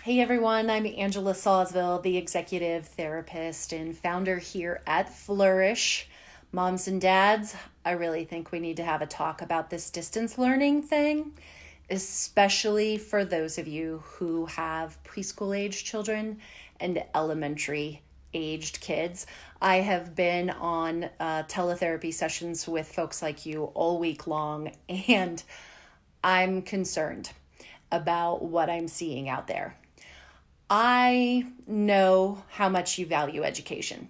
Hey everyone, I'm Angela Sawsville, the executive therapist and founder here at Flourish. Moms and dads, I really think we need to have a talk about this distance learning thing, especially for those of you who have preschool age children and elementary aged kids. I have been on teletherapy sessions with folks like you all week long, and I'm concerned about what I'm seeing out there. I know how much you value education.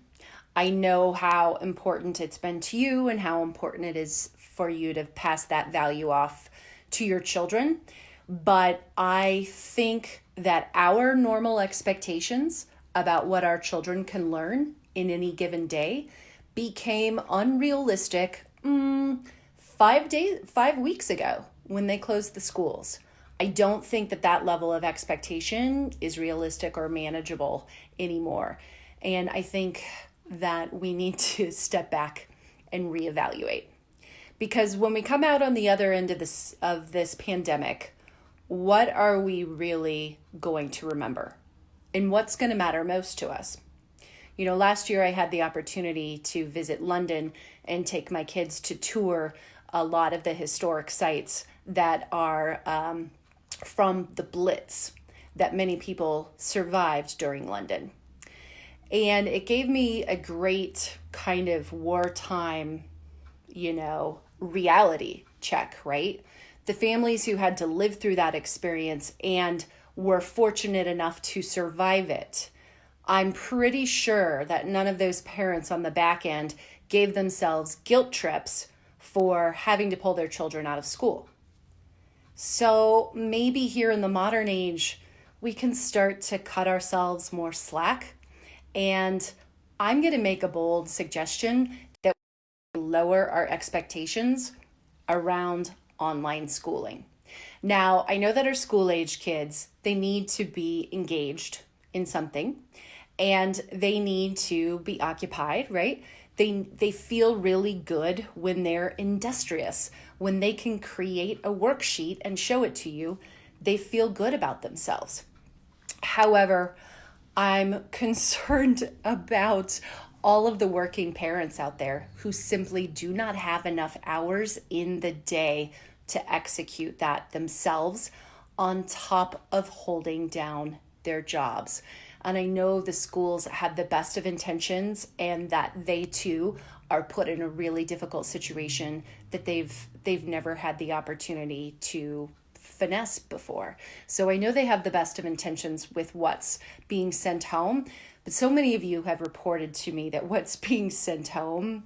I know how important it's been to you and how important it is for you to pass that value off to your children. But I think that our normal expectations about what our children can learn in any given day became unrealistic 5 weeks ago when they closed the schools. I don't think that level of expectation is realistic or manageable anymore. And I think that we need to step back and reevaluate. Because when we come out on the other end of this pandemic, what are we really going to remember? And what's going to matter most to us? You know, last year I had the opportunity to visit London and take my kids to tour a lot of the historic sites that are from the Blitz that many people survived during London. And it gave me a great kind of wartime, reality check, right? The families who had to live through that experience and were fortunate enough to survive it. I'm pretty sure that none of those parents on the back end gave themselves guilt trips for having to pull their children out of school. So maybe here in the modern age, we can start to cut ourselves more slack. And I'm going to make a bold suggestion that we lower our expectations around online schooling. Now, I know that our school age kids, they need to be engaged in something and they need to be occupied, right? They feel really good when they're industrious, when they can create a worksheet and show it to you. They feel good about themselves. However, I'm concerned about all of the working parents out there who simply do not have enough hours in the day to execute that themselves on top of holding down their jobs. And I know the schools have the best of intentions and that they too are put in a really difficult situation that they've never had the opportunity to finesse before. So I know they have the best of intentions with what's being sent home, but so many of you have reported to me that what's being sent home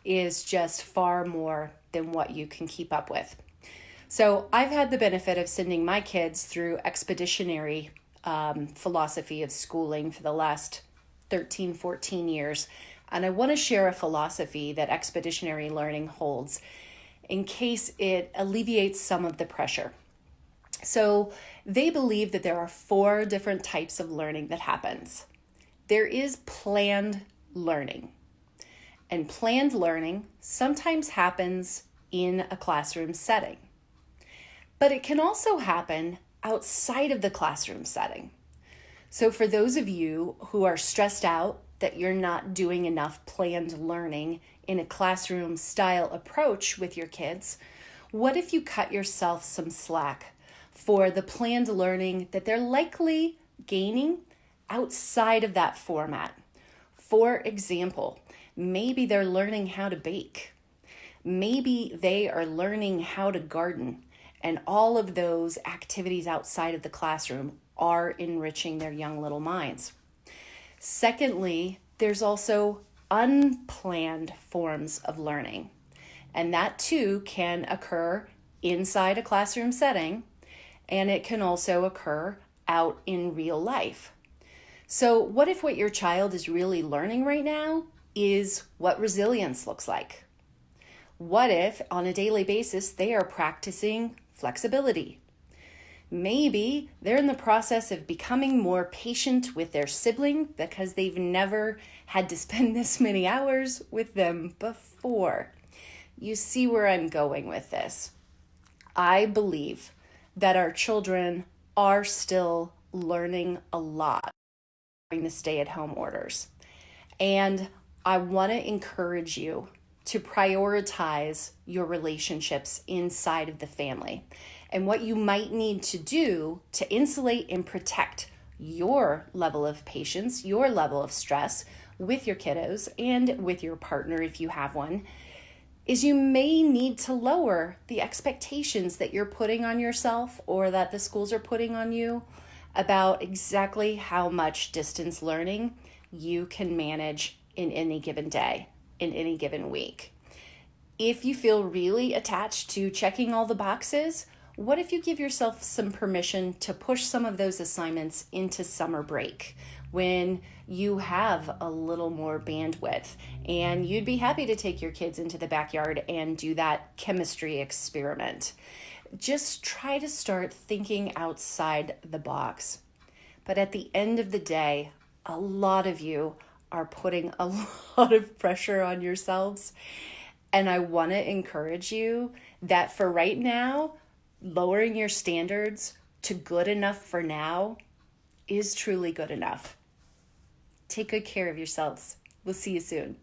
is just far more than what you can keep up with. So I've had the benefit of sending my kids through Expeditionary philosophy of schooling for the last 13, 14 years. And I want to share a philosophy that expeditionary learning holds in case it alleviates some of the pressure. So they believe that there are 4 different types of learning that happens. There is planned learning. And planned learning sometimes happens in a classroom setting. But it can also happen outside of the classroom setting. So for those of you who are stressed out that you're not doing enough planned learning in a classroom style approach with your kids, what if you cut yourself some slack for the planned learning that they're likely gaining outside of that format? For example, maybe they're learning how to bake. Maybe they are learning how to garden. And all of those activities outside of the classroom are enriching their young little minds. Secondly, there's also unplanned forms of learning. And that too can occur inside a classroom setting, and it can also occur out in real life. So what if what your child is really learning right now is what resilience looks like? What if on a daily basis they are practicing flexibility? Maybe they're in the process of becoming more patient with their sibling because they've never had to spend this many hours with them before. You see where I'm going with this. I believe that our children are still learning a lot during the stay-at-home orders. And I want to encourage you to prioritize your relationships inside of the family and what you might need to do to insulate and protect your level of patience, your level of stress with your kiddos and with your partner if you have one, is you may need to lower the expectations that you're putting on yourself or that the schools are putting on you about exactly how much distance learning you can manage in any given day, in any given week. If you feel really attached to checking all the boxes, what if you give yourself some permission to push some of those assignments into summer break when you have a little more bandwidth and you'd be happy to take your kids into the backyard and do that chemistry experiment? Just try to start thinking outside the box. But at the end of the day, a lot of you are putting a lot of pressure on yourselves. And I want to encourage you that for right now, lowering your standards to good enough for now is truly good enough. Take good care of yourselves. We'll see you soon.